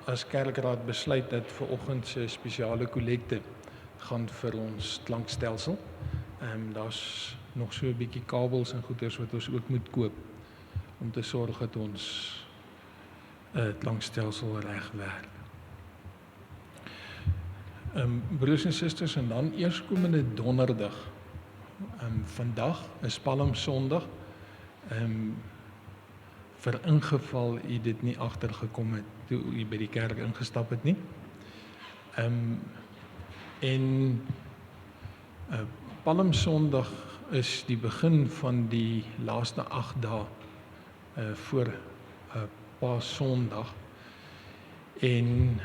as kerkraad besluit dat vanoggend se spesiale kollekte gaan vir ons klankstelsel. Daar's nog so 'n bietjie kabels en goeders wat ons ook moet koop om te sorg dat ons klankstelsel reg werk. Broers en susters, en dan eerskomende donderdag. Vandag is Palmsondag. Vir ingeval u dit nie agtergekom het toe u by die kerk ingestap het nie. Palmsondag is die begin van die laaste 8 dae voor Paasondag. En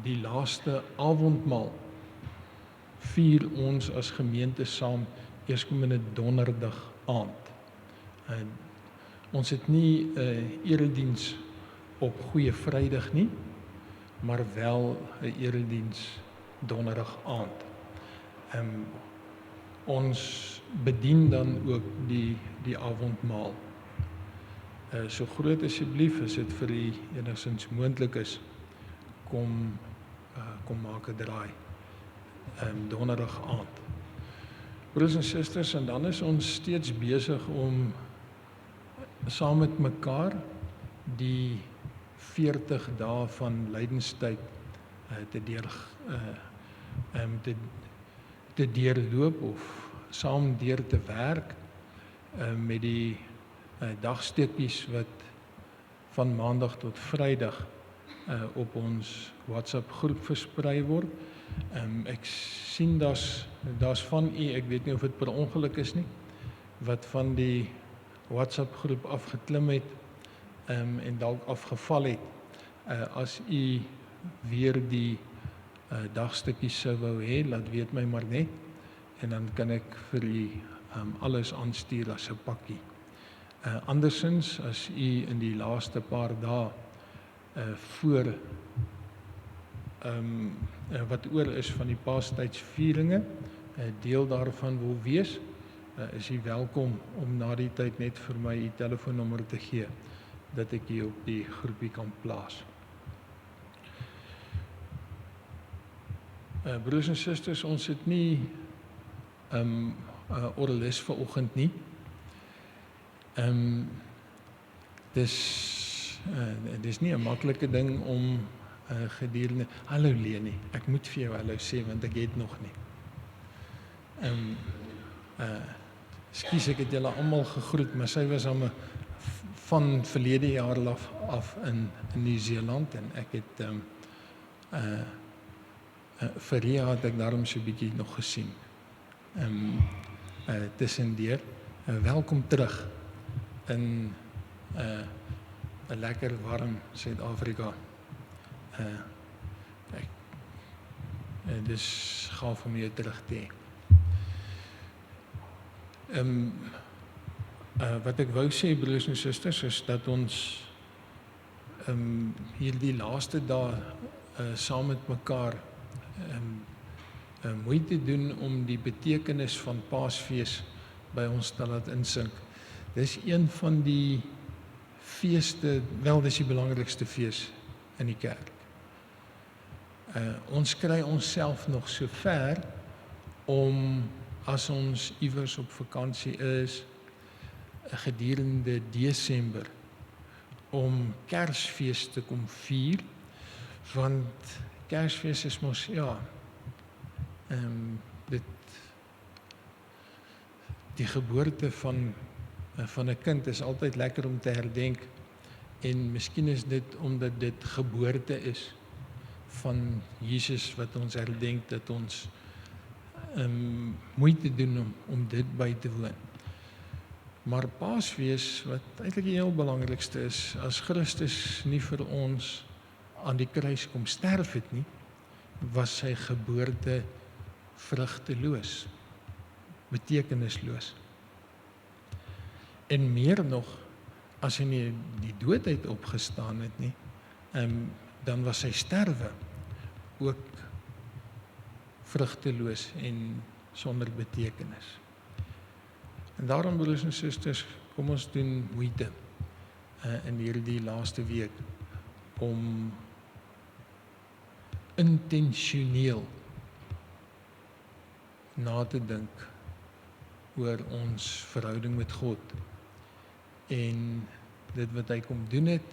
die laaste avondmaal vier ons as gemeente saam eerskomende donderdag aand. Ons het nie 'n erediens op Goeie Vrydag nie, maar wel 'n erediens donderdag aand. Ons bedien dan ook die avondmaal. So groot asseblief, as dit vir u enigstens moontlik is, kom maak 'n draai. Donderdag aand. Broers en susters, en dan is ons steeds besig om saam met mekaar die 40 dae van lydenstyd te deurloop of saam deur te werk met die dagstukkies wat van Maandag tot Vrydag op ons WhatsApp groep versprei word. Ek sien daar's van u, ek weet nie of dit per ongeluk is nie, wat van die WhatsApp groep afgeklim het en dalk afgeval het. As u weer die dagstukkies sou wou hê, laat weet my maar net, en dan kan ek vir u alles aanstuur as 'n pakkie. Andersins, as u in die laaste paar dae voor wat oor is van die Paastydsvieringe, deel daarvan wil wees, is u welkom om na die tyd net vir my u telefoonnommer te gee, dat ek u op die groepie kan plaas. Broers en susters, ons het nie orgelis vanoggend nie. Dis nie 'n maklike ding om gedurende, hallo Leni, ek moet vir jou hallo sê, want ek het nog nie. Skus, ek het julle almal gegroet, maar sy was aan van verlede jaar af in Nieu-Seeland, en ek het vir Ria het ek daarom so 'n bietjie nog gesien. Tussendeur, welkom terug in 'n lekker warm Suid-Afrika. Dis gaaf om jou terug te hê. Wat ek wou sê, broers en susters, is dat ons hierdie laaste dae saam met mekaar moeite doen om die betekenis van Paasfees by ons te laat insink. Dis een van die feeste, wel, dis die belangrikste fees in die kerk. Ons kry onsself nog so ver om, as ons iewers op vakansie is, gedurende Desember, om Kersfees te kom vier, want Kersfees is mos, die geboorte van 'n kind is altyd lekker om te herdenk, en miskien is dit omdat dit geboorte is van Jesus wat ons herdenk, dat ons moeite doen om dit by te woon. Maar Paasfees, wat eintlik die heel belangrikste is, as Christus nie vir ons aan die kruis kom sterf het nie, was sy geboorte vrugteloos, betekenisloos. En meer nog, as hy nie die dood uit opgestaan het nie, dan was sy sterwe ook vrugteloos en sonder betekenis. En daarom, broers en susters, kom ons doen moeite in hierdie laaste week om intentioneel na te dink oor ons verhouding met God en dit wat hy kom doen het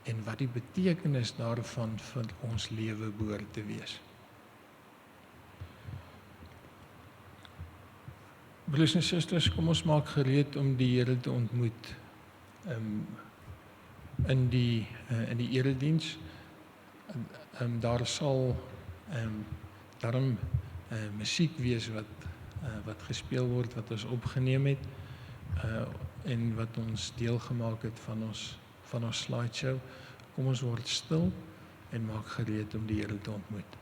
en wat die betekenis daarvan vir ons lewe behoort te wees. Broers en susters, kom ons maak gereed om die Here te ontmoet in die erediens. Daar sal daarom musiek wees wat gespeel word, wat ons opgeneem het en wat ons deel gemaak het van ons slideshow. Kom ons word stil en maak gereed om die Here te ontmoet.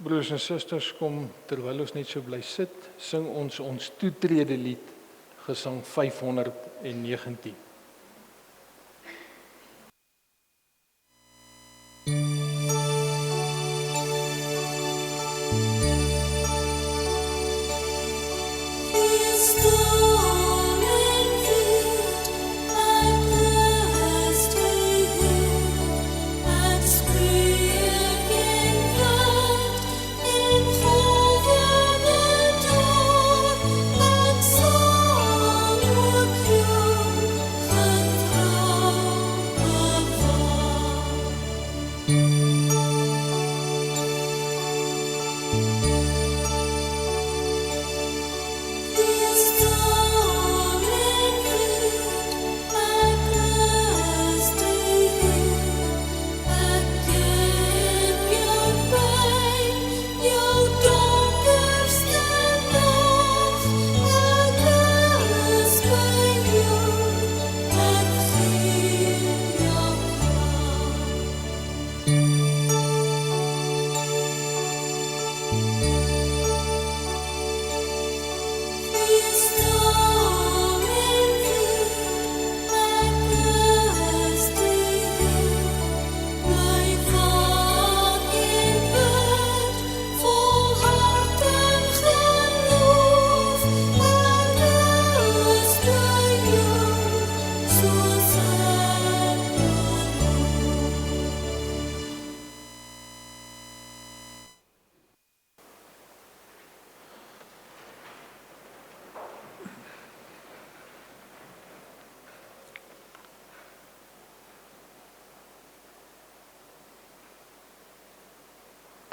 Broers en susters, kom terwyl ons net so bly sit, sing ons toetrede lied, gesang 519.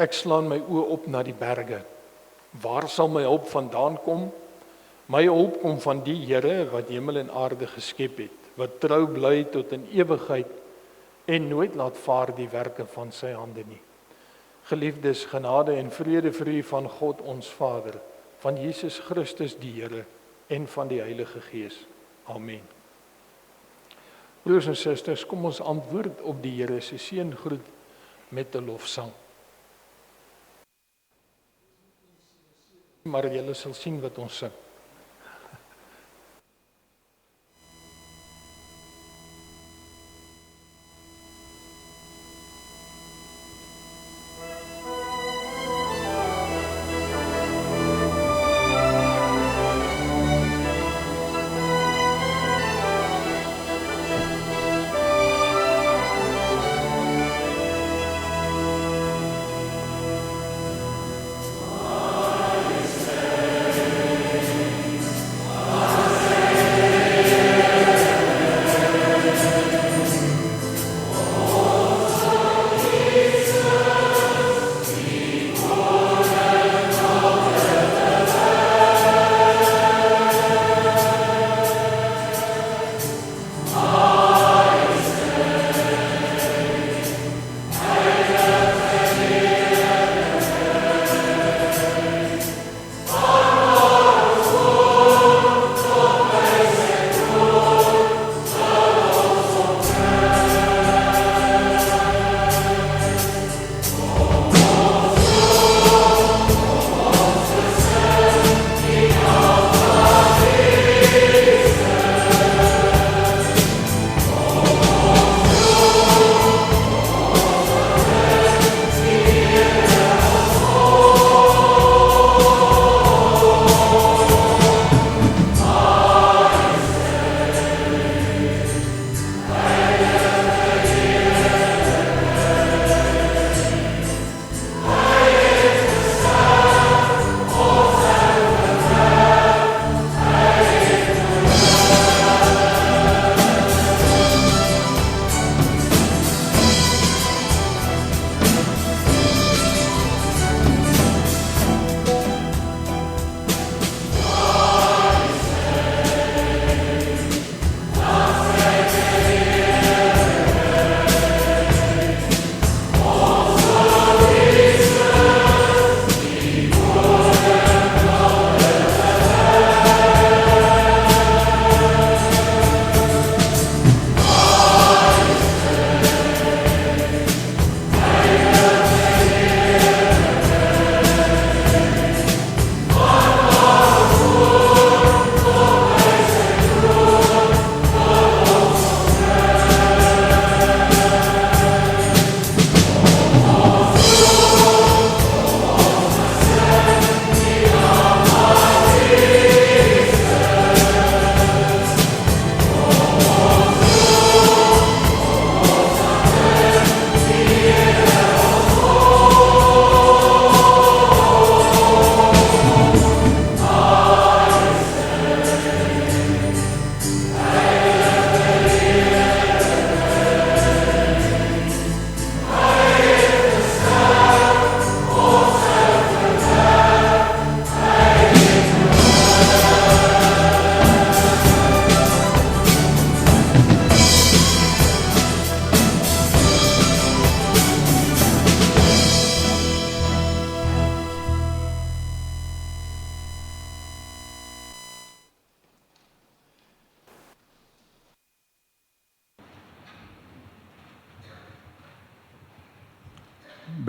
Ek slaan my oë op na die berge. Waar sal my hulp vandaan kom? My hulp kom van die Here wat hemel en aarde geskep het, wat trou bly tot in ewigheid en nooit laat vaar die werke van sy hande nie. Geliefdes, genade en vrede vir u van God ons Vader, van Jesus Christus die Here en van die Heilige Gees. Amen. Broers en susters, kom ons antwoord op die Here se seëngroet met 'n lofsang. Maar julle sal sien wat ons sing.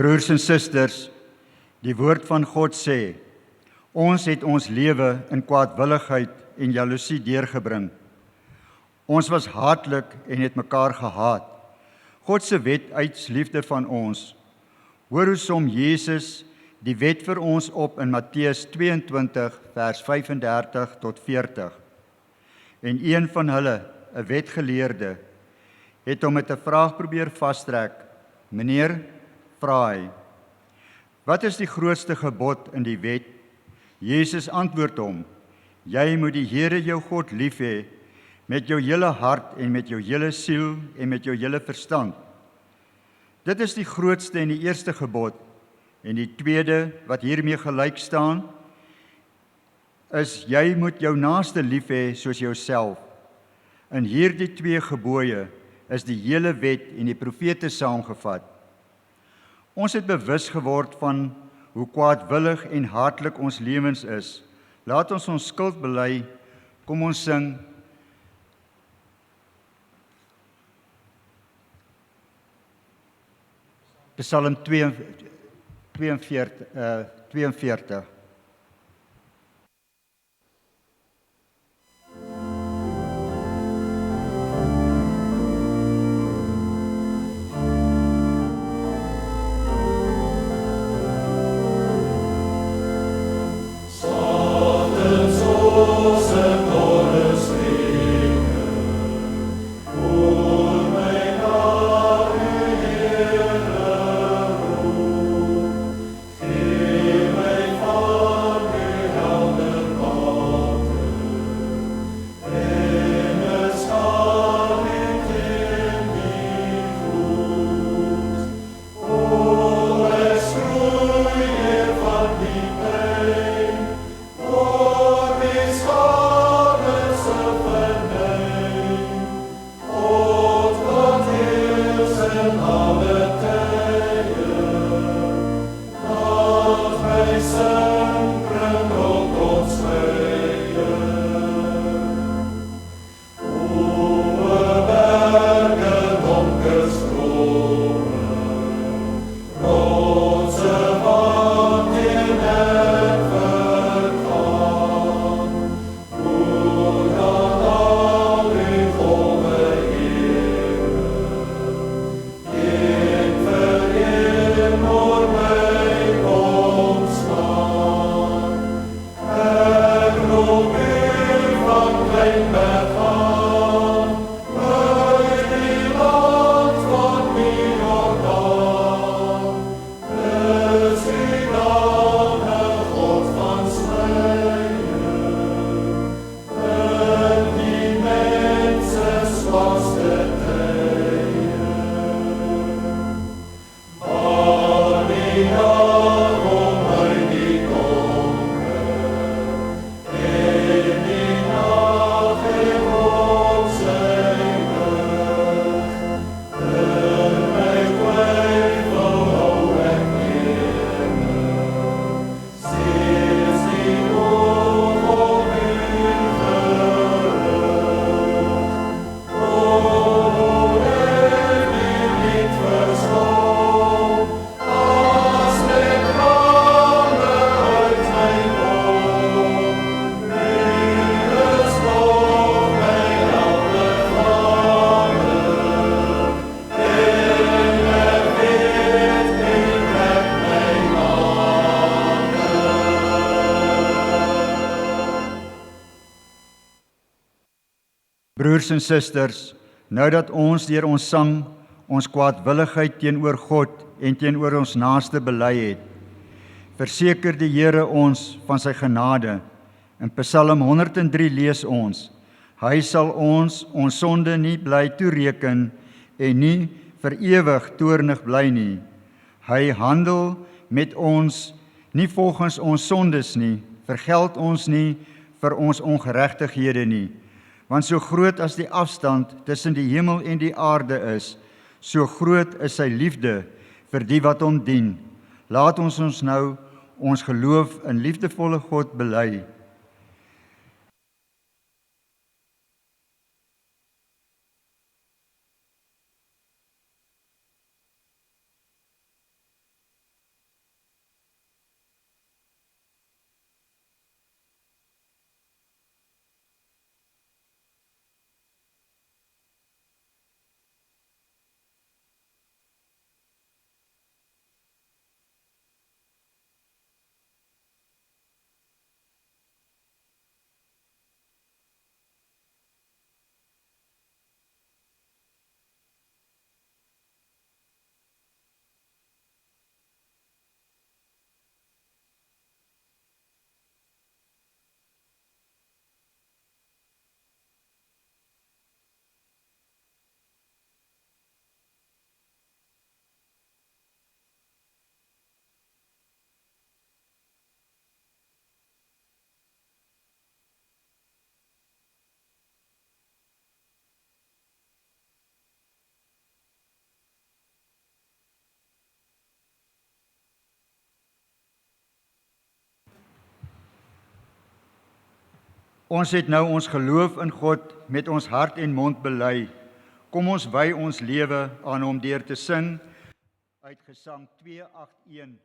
Broers en susters, die woord van God sê, ons het ons lewe in kwaadwilligheid en jaloesie deurgebring. Ons was haatlik en het mekaar gehaat. God se wet uit liefde van ons. Hoor hoe som Jesus die wet vir ons op in Matteus 22 vers 35 tot 40. En een van hulle, 'n wetgeleerde, het hom met 'n vraag probeer vastrek. Meneer, vra hy, wat is die grootste gebod in die wet? Jesus antwoord hom, jy moet die Here jou God lief hê met jou hele hart en met jou hele siel en met jou hele verstand. Dit is die grootste en die eerste gebod. En die tweede wat hiermee gelyk staan, is jy moet jou naaste lief hê soos jouself. In hierdie 2 gebooie is die hele wet en die profete saamgevat. Ons het bewus geword van hoe kwaadwillig en hartlik ons lewens is. Laat ons ons skuld bely. Kom ons sing. Psalm 42. Broers en susters, nou dat ons deur ons sang ons kwaadwilligheid teenoor God en teenoor ons naaste bely het, verseker die Here ons van sy genade. In Psalm 103 lees ons: Hy sal ons sonde nie bly toereken en nie vir ewig toornig bly nie. Hy handel met ons nie volgens ons sondes nie, vergeld ons nie vir ons ongeregtighede nie. Want so groot as die afstand tussen die hemel en die aarde is, so groot is sy liefde vir die wat hom dien. Laat ons nou ons geloof in liefdevolle God bely. Ons het nou ons geloof in God met ons hart en mond bely. Kom ons wy ons lewe aan hom deur te sing uit Gesang 281.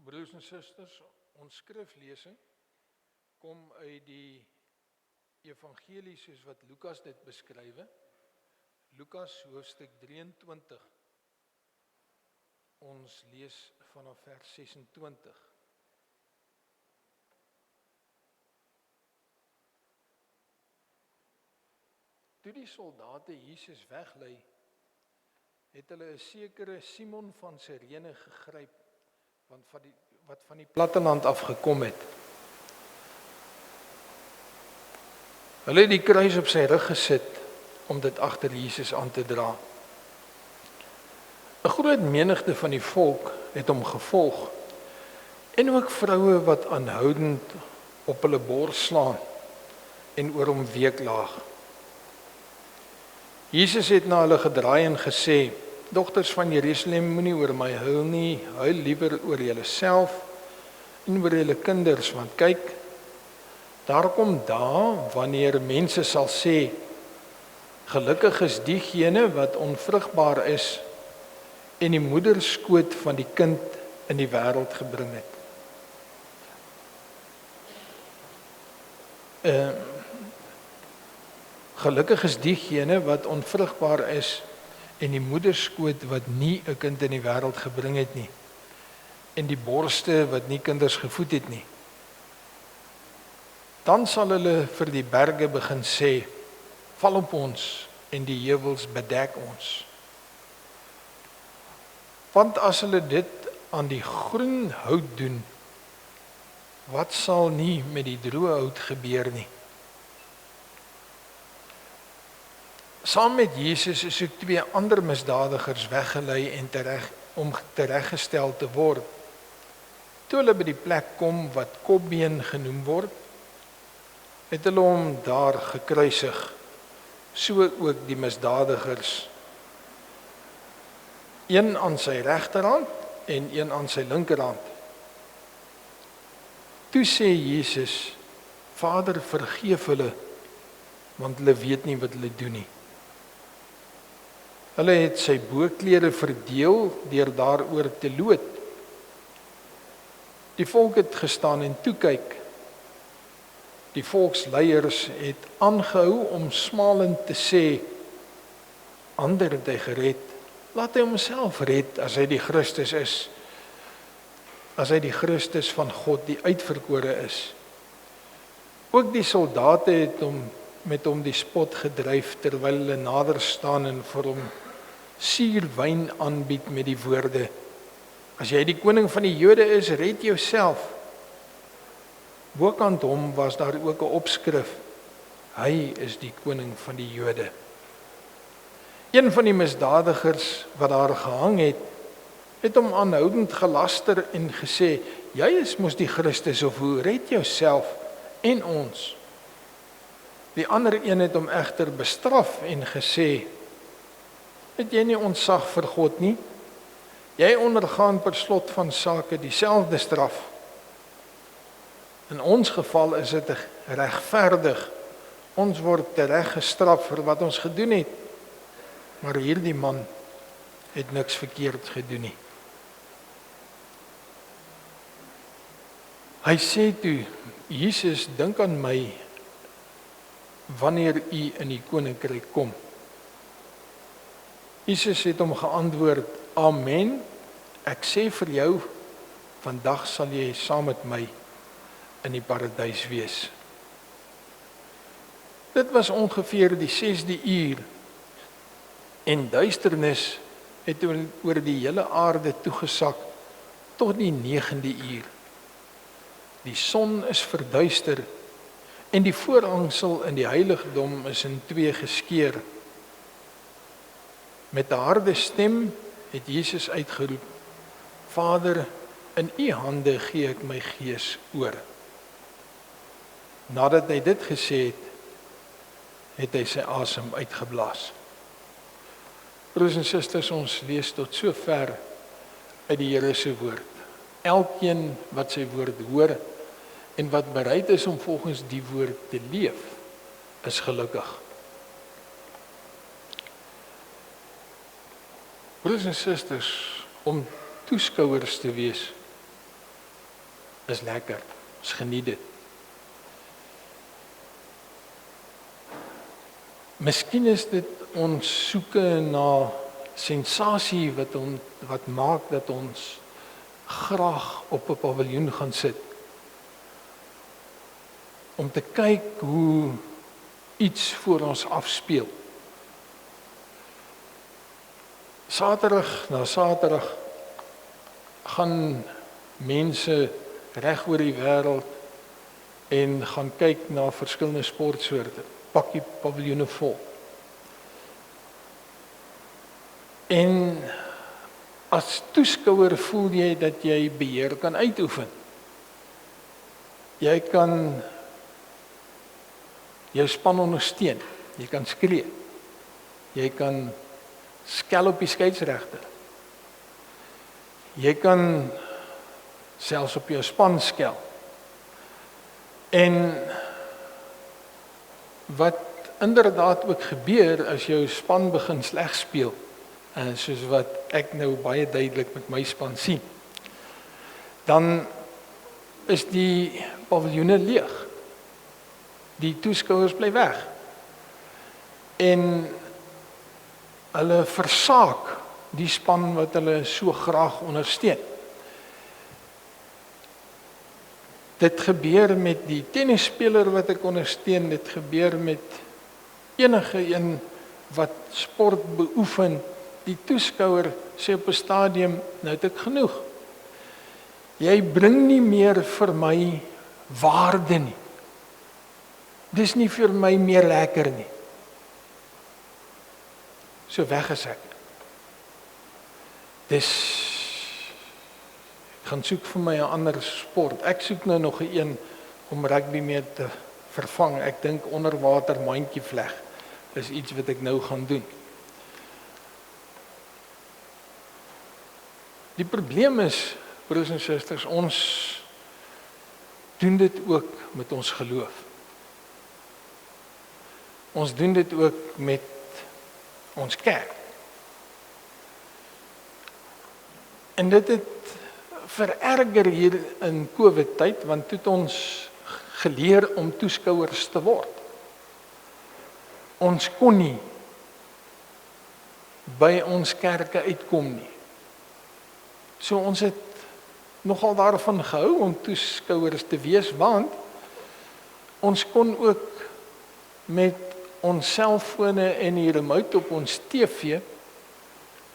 Broers en susters, ons skriflesing kom uit die evangelie soos wat Lukas dit beskryf. Lukas hoofstuk 23. Ons lees vanaf vers 26. Toe die soldate Jesus weglei, het hulle 'n sekere Simon van Sirene gegryp, wat van die platteland af gekom het. Hulle het die kruis op sy rug gesit om dit agter Jesus aan te dra. 'n Groot menigte van die volk het hom gevolg, en ook vroue wat aanhoudend op hulle bors slaan en oor hom weeklaag. Jesus het na hulle gedraai en gesê: "Dogters van Jerusalem, moenie oor my huil nie, huil liewer oor julleself en oor julle kinders, want kyk, daar kom dae wanneer mense sal sê, gelukkig is diegene wat onvrugbaar is en die moederskoot van die kind in die wêreld gebring het." Gelukkig is diegene wat onvrugbaar is en die moederskoot wat nie 'n kind in die wêreld gebring het nie, en die borste wat nie kinders gevoed het nie. Dan sal hulle vir die berge begin sê, val op ons, en die heuwels bedek ons. Want as hulle dit aan die groen hout doen, wat sal nie met die droë hout gebeur nie? Saam met Jesus is ook 2 ander misdadigers weggelei en om tereggestel te word. Toe hulle by die plek kom wat Kopbeen genoem word, het hulle hom daar gekruisig, so ook die misdadigers, een aan sy regterhand en een aan sy linkerhand. Toe sê Jesus, Vader, vergeef hulle, want hulle weet nie wat hulle doen nie. Hulle het sy boklere verdeel deur daaroor te loot. Die volk het gestaan en toe kyk. Die volksleiers het aangehou om smalend te sê, ander het hy gered, laat hy homself red as hy die Christus is, as hy die Christus van God, die uitverkore is. Ook die soldate het met hom die spot gedryf, terwyl hulle nader staan en vir hom suurwyn aanbied met die woorde, as jy die koning van die Jode is, red jouself. Bokant hom was daar ook 'n opskrif, hy is die koning van die Jode. Een van die misdadigers wat daar gehang het hom aanhoudend gelaster en gesê, jy is mos die Christus, of hoe, red jouself en ons. Die ander een het hom egter bestraf en gesê, het jy nie ontzag vir God nie? Jy ondergaan per slot van sake dieselfde straf. In ons geval is dit regverdig. Ons word tereg gestraf vir wat ons gedoen het. Maar hierdie man het niks verkeerd gedoen nie. Hy sê toe, Jesus, dink aan my wanneer u in die koninkryk kom. Jesus het hom geantwoord, amen, ek sê vir jou, vandag sal jy saam met my in die paradys wees. Dit was ongeveer die 6de uur en duisternis het oor die hele aarde toegesak tot die 9de uur. Die son is verduister en die voorhangsel in die heiligdom is in twee geskeur. Met 'n harde stem het Jesus uitgeroep, Vader, in u hande gee ek my gees oor. Nadat hy dit gesê het hy sy asem uitgeblaas. Broers en susters, ons lees tot sover uit die Here se woord. Elkeen wat sy woord hoor en wat bereid is om volgens die woord te leef, is gelukkig. Broers en susters, om toeskouers te wees is lekker. Ons geniet dit. Miskien is dit ons soeke na sensasie wat maak dat ons graag op 'n paviljoen gaan sit. Om te kyk hoe iets voor ons afspeel. Saterdag na Saterdag gaan mense reg oor die wêreld en gaan kyk na verskillende sportsoorte. Pak die paviljoene vol. En as toeskouer voel jy dat jy beheer kan uitoefen. Jy kan jou span ondersteun. Jy kan skree. Jy kan skel op die skeieregter. Jy kan selfs op jou span skel. En wat inderdaad ook gebeur as jou span begin sleg speel, soos wat ek nou baie duidelik met my span sien, dan is die paviljoene leeg. Die toeskouers bly weg. En hulle versaak die span wat hulle so graag ondersteun. Dit gebeur met die tennisspeler wat ek ondersteun, dit gebeur met enige een wat sport beoefen. Die toeskouer sê op 'n stadium, nou het ek genoeg. Jy bring nie meer vir my waarde nie. Dis nie vir my meer lekker nie. So weg is ek. Ek gaan soek vir my 'n ander sport. Ek soek nou nog 'n om rugby mee te vervang. Ek dink onderwater mandjie vleg is iets wat ek nou gaan doen. Die probleem is, broers en susters, ons doen dit ook met ons geloof. Ons doen dit ook met ons kerk. En dit het vererger hier in COVID-tyd, want toe het ons geleer om toeskouers te word. Ons kon nie by ons kerke uitkom nie. So ons het nogal daarvan gehou om toeskouers te wees, want ons kon ook met ons selfone en die remote op ons TV,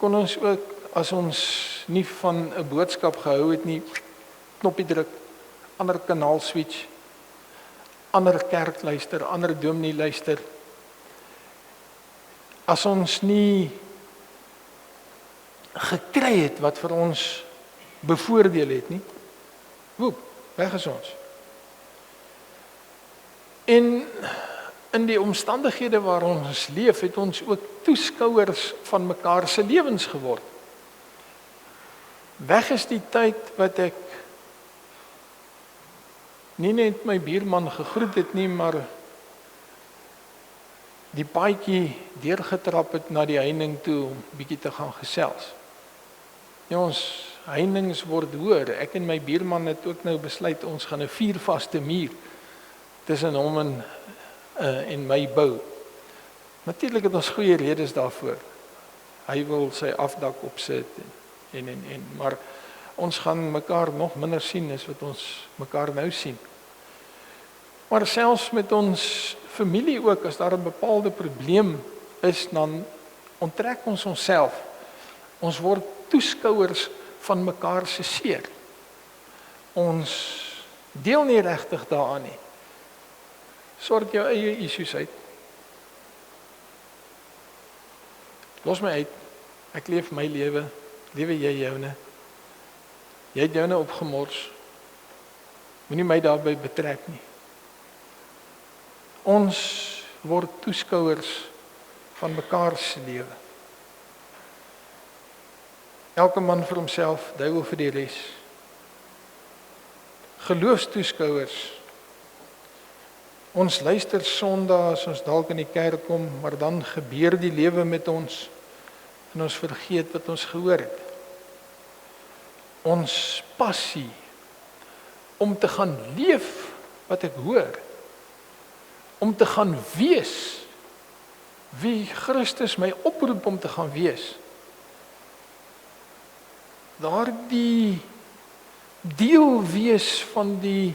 kon ons ook, as ons nie van 'n boodskap gehou het nie, knoppie druk, ander kanaal switch, ander kerk luister, ander dominee luister. As ons nie gekry het wat vir ons bevoordeel het nie, woep, weg is ons. En in die omstandighede waar ons leef, het ons ook toeskouers van mekaar se lewens geword. Weg is die tyd wat ek nie net my buurman gegroet het nie, maar die paadjie deurgetrap het na die heining toe om bietjie te gaan gesels. Ja, ons heininge word hoër. Ek en my buurman het ook nou besluit ons gaan 'n vuurvaste muur tussen hom en my bou. Natuurlik het ons goeie redes daarvoor. Hy wil sy afdak opsit maar ons gaan mekaar nog minder sien as wat ons mekaar nou sien. Maar selfs met ons familie ook, as daar 'n bepaalde probleem is, dan onttrek ons onsself. Ons word toeskouers van mekaar se seer. Ons deel nie regtig daaraan nie. Sort jou eie issues uit. Los my uit. Ek leef my lewe. Lewe jy joune. Jy het joune opgemors. Moenie my daarbey betrek nie. Ons word toeskouers van mekaar se lewe. Elke man vir homself, duiwel vir die res. Geloofstoeskouers. Ons luister Sondag as ons dalk in die kerk kom, maar dan gebeur die lewe met ons en ons vergeet wat ons gehoor het. Ons passie om te gaan leef wat ek hoor, om te gaan wees wie Christus my oproep om te gaan wees. Daardie deel wees van die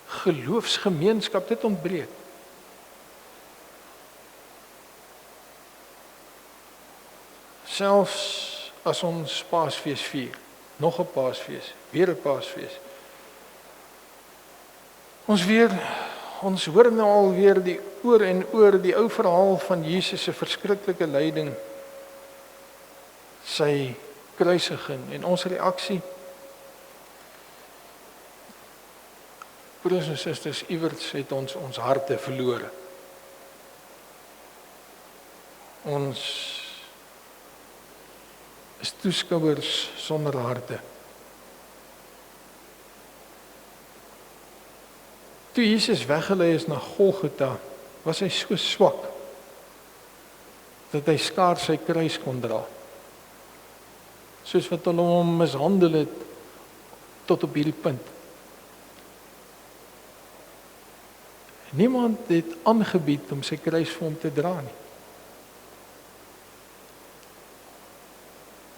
geloofsgemeenskap, dit ontbreek. Selfs as ons Paasfees vier, nog 'n Paasfees, weer 'n Paasfees. Ons hoor nou alweer die oor en oor die ou verhaal van Jesus se verskriklike lyding, sy kruisiging en ons reaksie. Broers en susters, iewers het ons harte verlore. Ons is toeskouers sonder harte. Toe Jesus weggelei is na Golgotha, was hy so swak dat hy skaars sy kruis kon dra. Soos wat hulle hom mishandel het tot op hierdie punt. Niemand het aangebied om sy kruis vir hom te dra nie.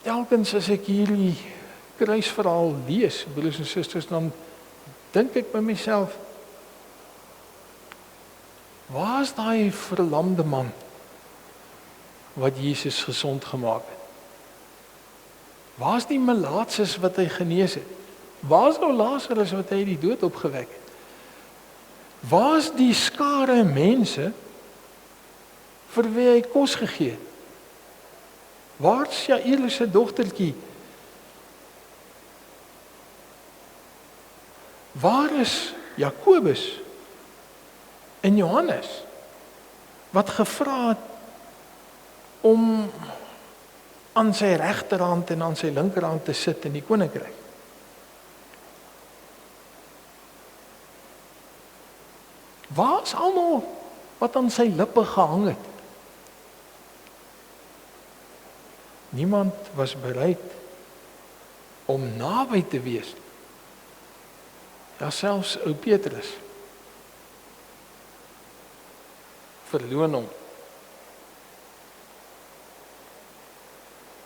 Telkens as ek hierdie kruisverhaal lees, broers en susters, dan dink ek by myself, waar is daai verlamde man wat Jesus gesond gemaak het? Waar is die melaatses wat hy genees het? Waar is nou Lazarus wat hy uit die dood opgewek het? Waar is die skare mense vir wie hy kos gegee het? Waar is Jairus se dogtertjie? Waar is Jakobus? En Johannes, wat gevra het om aan sy regterhand en aan sy linkerhand te sit in die koninkryk. Waar is almal wat aan sy lippe gehang het? Niemand was bereid om naby te wees. Ja, selfs ou Petrus verloon hom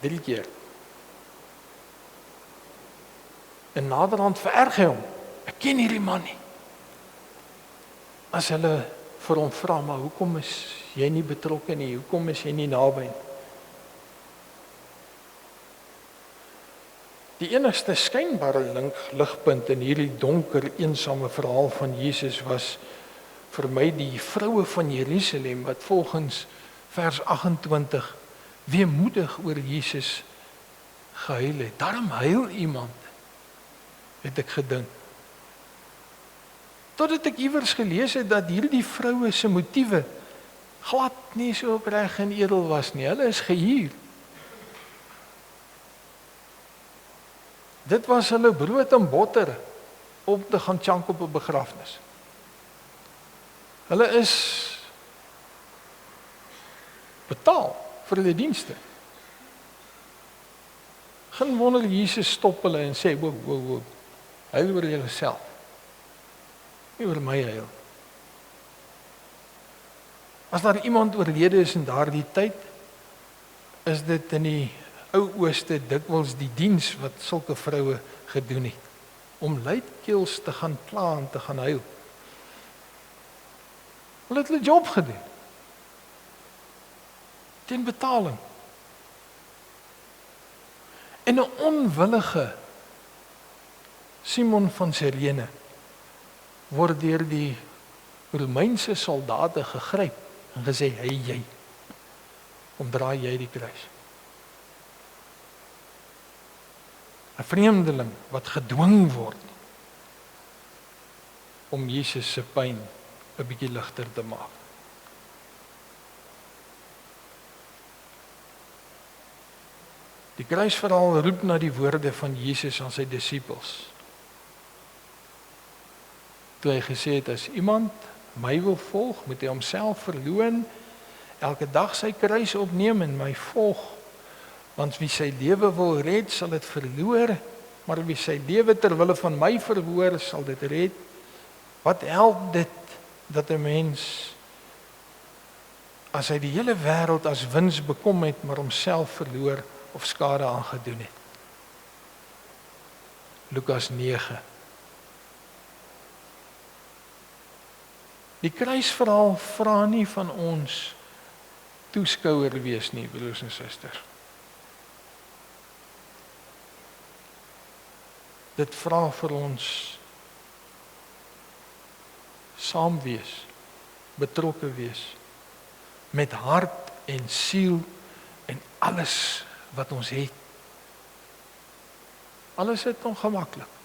3 keer. En naderhand vererg hy hom. Ek ken hierdie man nie. As hulle vir hom vra, maar hoekom is jy nie betrokke nie? Hoekom is jy nie naby nie? Die enigste skynbare ligpunt in hierdie donker, eensame verhaal van Jesus was vir my die vroue van Jerusalem wat volgens vers 28 weemoedig oor Jesus gehuil het. Daarom huil iemand, het ek gedink. Totdat ek iewers gelees het dat hierdie vroue se motiewe glad nie so opreg en edel was nie. Hulle is gehuur. Dit was hulle brood en botter om te gaan chunk op 'n begrafnis. Hulle is betaal vir hulle dienste. Geen wonder Jesus stop hulle en sê, "Wow, huil oor julleself. Nie oor my huil." As daar iemand oorlede is in daardie tyd, is dit in die Ou Ooste dikwels die diens wat sulke vroue gedoen het, om luidkeels te gaan kla en te gaan huil. Hulle het hulle job gedoen, teen betaling. En 'n onwillige Simon van Sirene word deur die Romeinse soldate gegryp en gesê, "Hey jy, kom draai jy die kruis." 'n vreemdeling wat gedwing word om Jesus se pyn 'n bietjie ligter te maak. Die kruisverhaal roep na die woorde van Jesus aan sy disippels. Toe hy gesê het, as iemand my wil volg, moet hy homself verloon, elke dag sy kruis opneem en my volg. Want wie sy lewe wil red, sal dit verloor, maar wie sy lewe ter wille van my verloor, sal dit red. Wat help dit dat 'n mens, as hy die hele wêreld as wins bekom het, maar homself verloor of skade aangedoen het? Lukas 9. Die kruisverhaal vra nie van ons toeskouer wees nie, broers en susters. Dit vra vir ons saam wees, betrokke wees, met hart en siel en alles wat ons het. Alles is ongemaklik.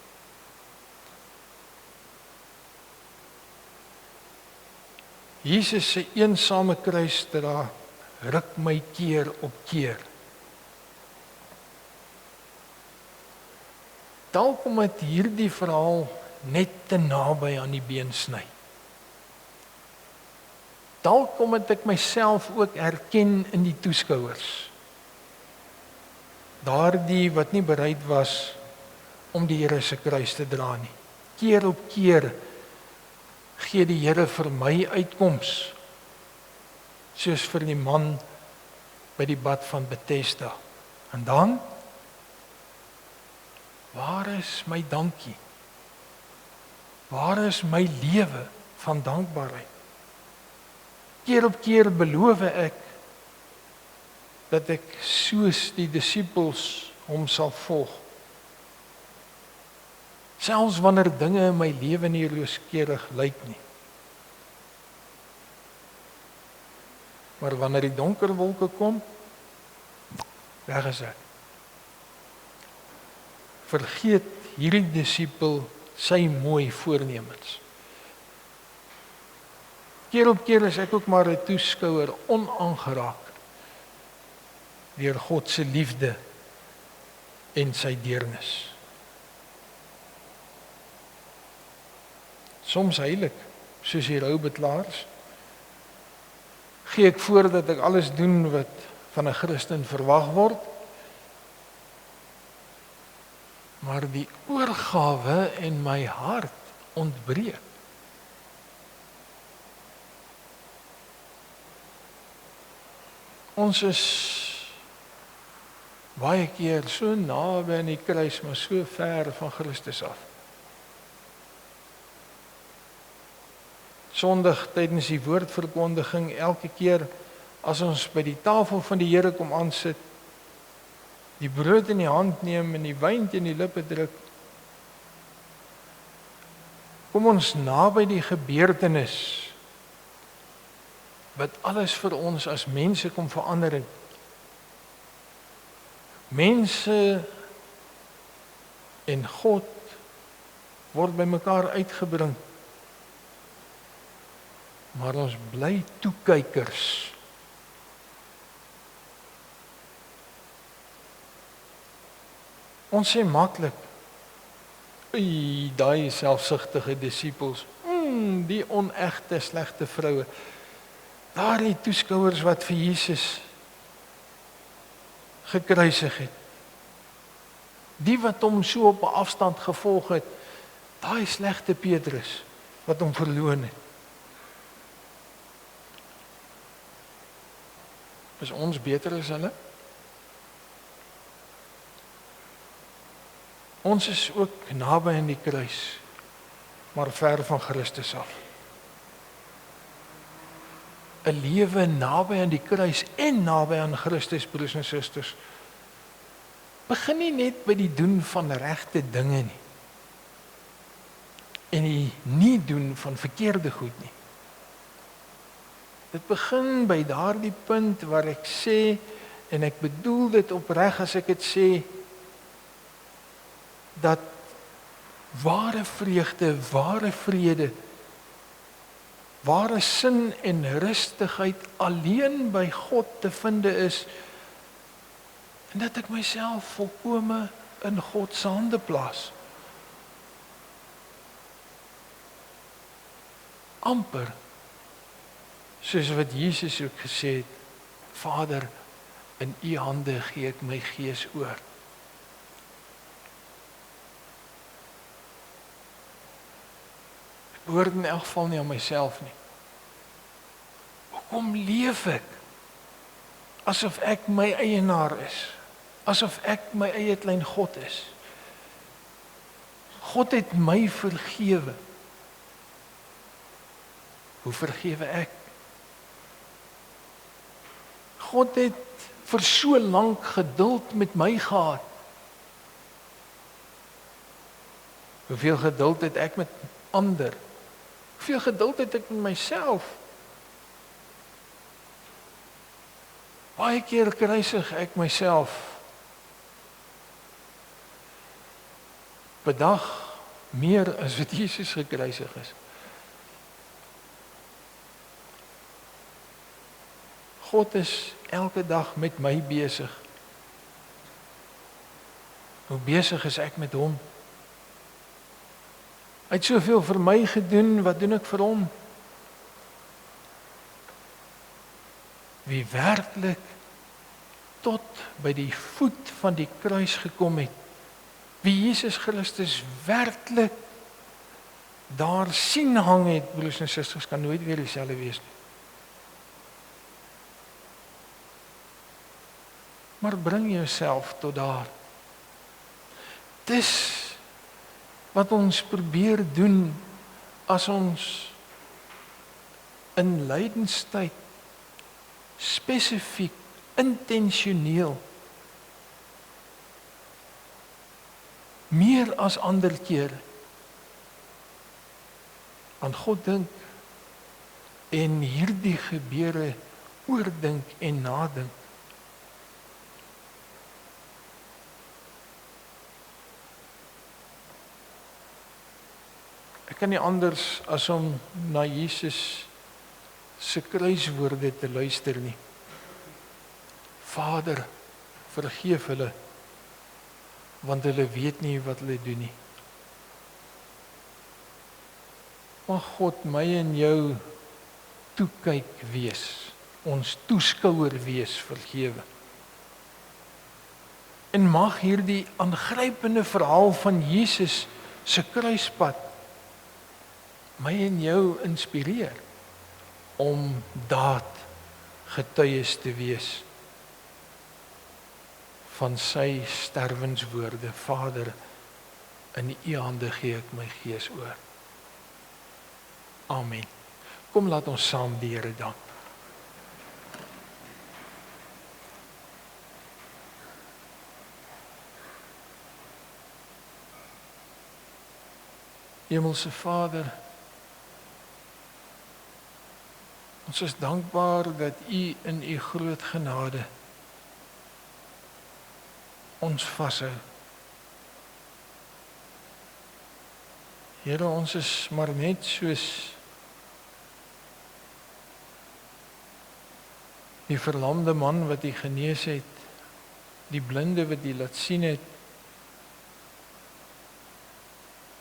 Jesus se eensame kruis dra ruk my keer op keer. Dalk omdat hierdie verhaal net te naby aan die been sny. Dalk omdat ek myself ook herken in die toeskouers. Daardie wat nie bereid was om die Here se kruis te dra nie. Keer op keer gee die Here vir my uitkoms, soos vir die man by die bad van Bethesda. En dan, waar is my dankie? Waar is my lewe van dankbaarheid? Keer op keer beloof ek dat ek soos die disippels hom sal volg. Selfs wanneer dinge in my lewe nie rooskleurig lyk nie. Maar wanneer die donker wolke kom, weg is ek. Vergeet hierdie disipel sy mooi voornemens. Keer op keer is ek ook maar 'n toeskouer, onaangeraak deur God se liefde en sy deernis. Soms heilig, soos die roubedelaars, gee ek voor dat ek alles doen wat van 'n Christen verwag word, maar die oorgawe in my hart ontbreek. Ons is baie keer so naby aan die kruis, maar so ver van Christus af. Sondag tydens die woordverkondiging, elke keer as ons by die tafel van die Here kom aansit, die brood in die hand neem en die wyn teen die lippe druk, kom ons naby die gebeurtenis wat alles vir ons as mense kom verander het. Mense en God word by mekaar uitgebring, maar ons bly toekykers. Ons sê maklik, daai selfsugtige disippels, die onegte slegte vroue, daardie toeskouers wat vir Jesus gekruisig het, die wat hom so op 'n afstand gevolg het, daai slegte Petrus wat hom verloon het. Is ons beter as hulle? Ons is ook naby aan die kruis, maar ver van Christus af. 'n Lewe naby aan die kruis en naby aan Christus, broers en susters, begin nie net by die doen van regte dinge nie, en die nie doen van verkeerde goed nie. Dit begin by daardie punt waar ek sê, en ek bedoel dit opreg as ek dit sê, dat ware vreugde, ware vrede, ware sin en rustigheid alleen by God te vind is, en dat ek myself volkome in God se hande plaas. Amper soos wat Jesus ook gesê het, Vader, in U hande gee ek my gees oor. Ek behoort in elk geval nie aan myself nie. Hoekom leef ek asof ek my eienaar is? Asof ek my eie klein God is? God het my vergewe. Hoe vergewe ek? God het vir so lank geduld met my gehad. Hoeveel geduld het ek met ander? Hoeveel geduld het ek met myself? Baie keer kruisig ek myself. Per dag meer as wat Jesus gekruisig is. God is elke dag met my besig. Hoe besig is ek met hom? Hy het soveel vir my gedoen, wat doen ek vir hom? Wie werklik tot by die voet van die kruis gekom het, wie Jesus Christus werklik daar sien hang het, broers en susters, kan nooit weer dieselfde wees nie. Maar bring jouself tot daar. Dis wat ons probeer doen as ons in lydenstyd spesifiek, intentioneel, meer as ander kere aan God dink en hierdie gebeure oordink en nadink. Ek kan nie anders as om na Jesus se kruiswoorde te luister nie. Vader, vergeef hulle, want hulle weet nie wat hulle doen nie. Mag God my en jou toekyk wees, ons toeskouer wees, vergewe. En mag hierdie aangrypende verhaal van Jesus se kruispad my en jou inspireer om daadgetuies te wees van sy sterwenswoorde. Vader, in U hande gee ek my gees oor. Amen. Kom laat ons saam die Here dank. Hemelse Vader, ons is dankbaar dat U in U groot genade ons vashou. Here, ons is maar net soos die verlamde man wat U genees het, die blinde wat U laat sien het,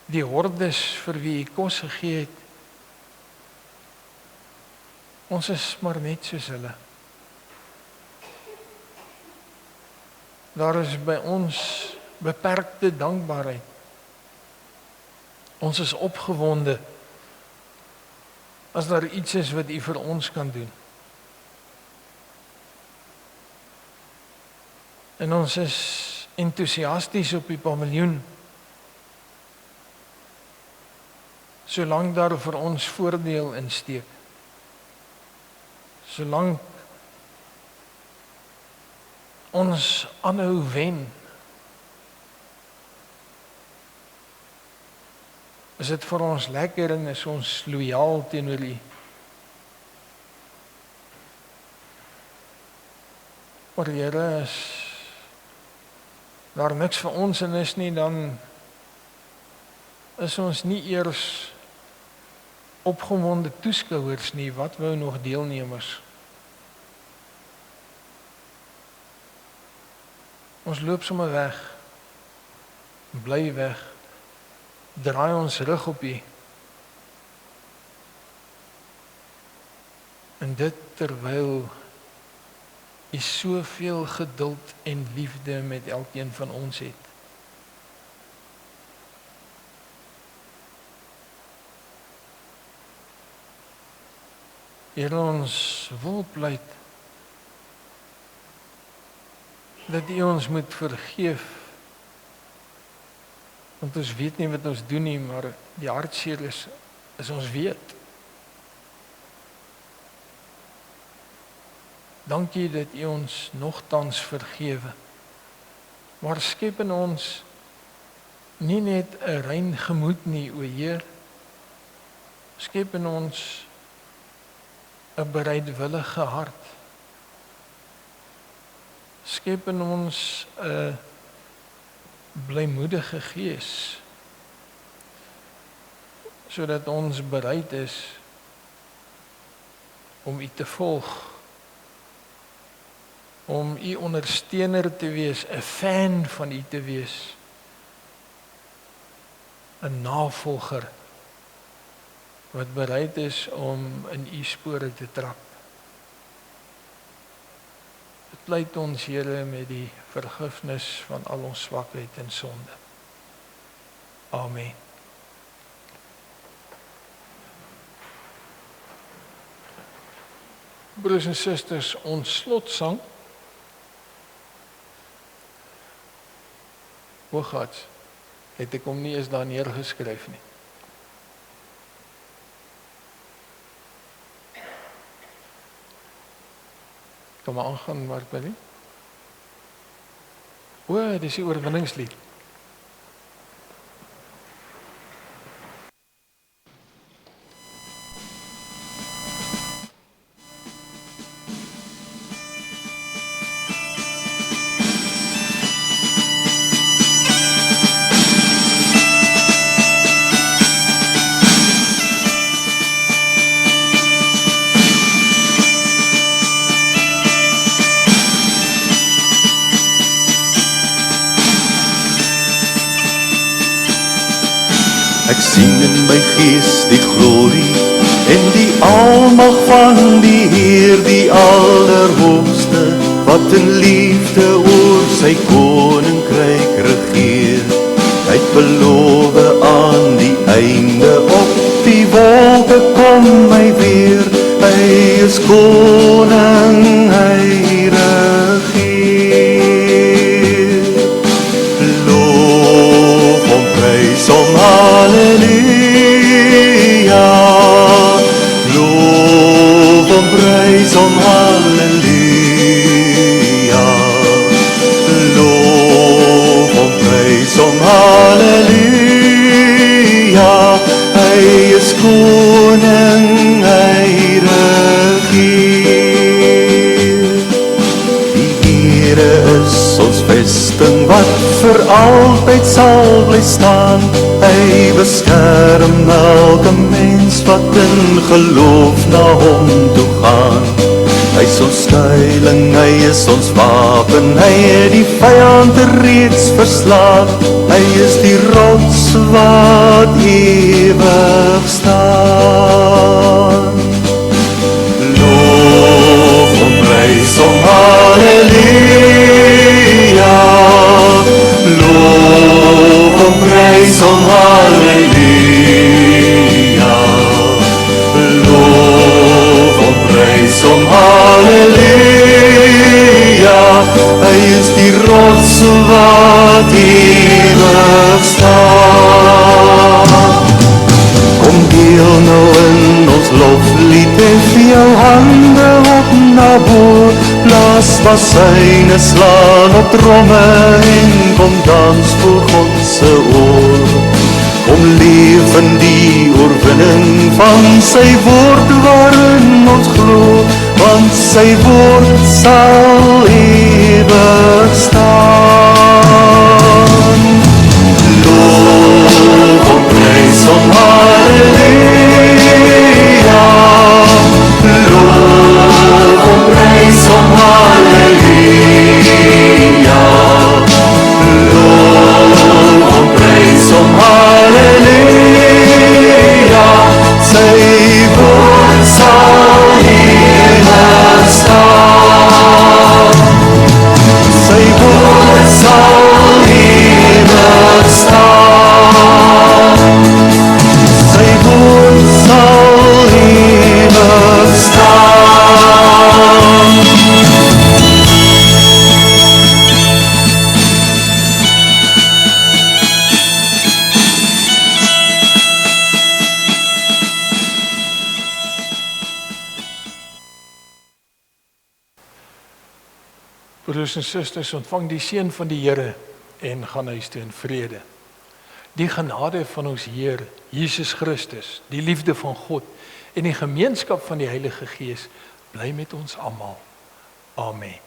die hordes vir wie U kos gegee het. Ons is maar net soos hulle. Daar is by ons beperkte dankbaarheid. Ons is opgewonde as daar iets is wat U vir ons kan doen. En ons is entoesiasties op die paviljoen, solank daar vir ons voordeel insteek. Solank ons aanhou wen, is dit vir ons lekker en is ons loyaal teenoor U. Maar Here, as daar niks vir ons in is nie, dan is ons nie eers opgewonde toeskouers nie, wat wou nog deelnemers. Ons loop sommer weg, bly weg, draai ons rug op U. En dit terwyl U soveel geduld en liefde met elkeen van ons het. Here, ons wil pleit dat U ons moet vergeef, want ons weet nie wat ons doen nie, maar die hartseer is ons weet. Dankie dat U ons nogtans vergewe, maar skep in ons nie net 'n rein gemoed nie, o Heer, skep in ons 'n bereidwillige hart. Skep in ons 'n blymoedige gees, sodat ons bereid is om U te volg, om U ondersteuner te wees, 'n fan van U te wees, 'n navolger wat bereid is om in U spore te trap. Dit pleit ons, Here, met die vergifnis van al ons swakheid en sonde. Amen. Broers en susters, ons slotsang, Hoogharts, het ek hom nie eens daar neergeskryf nie. Kom maar aangaan, Mark Billy. O, dis die oorwinningslied. Ek sien in my gees die glorie en die almag van die Heer, die Allerhoogste, wat in liefde oor sy koninkryk regeer. Hy het beloof aan die einde op die wolke kom hy weer. Hy is koning, hy regeer. Loof hom, prys hom, halleluja. Loof hom, prys hom, halleluja. Loof hom, prys hom, halleluja. Hy is koning, hy regeer. Die Here is ons vesting wat vir altyd sal bly staan. Hy beskerm elke mens wat in geloof na hom toe gaan. Hy is ons skuiling, hy is ons wapen, hy het die vyand reeds verslaan. Hy is die rots wat ewig staan. Loof hom, prys hom, halleluja. Loof hom, prys hom, halleluja. Loof hom, prys hom, halleluja. Hy is die rots wat ewig staan. Kom deel nou in ons loflied, hef jou hande op na bo. Blaas bassyne, slaan op tromme en kom dans voor God se oor. Kom leef in die oorwinning van sy woord waarin ons glo, want sy woord sal ewig staan. Loof hom, prys hom, halleluja. Loof hom, prys hom, halleluja. Loof hom, prys hom, halleluja. Sy woord sal ewig staan. Sy woord sal ewig staan. Sy woord sal ewig staan. Broeders en susters, ontvang die seën van die Here en gaan huis toe in vrede. Die genade van ons Heer Jesus Christus, die liefde van God en die gemeenskap van die Heilige Gees bly met ons almal. Amen.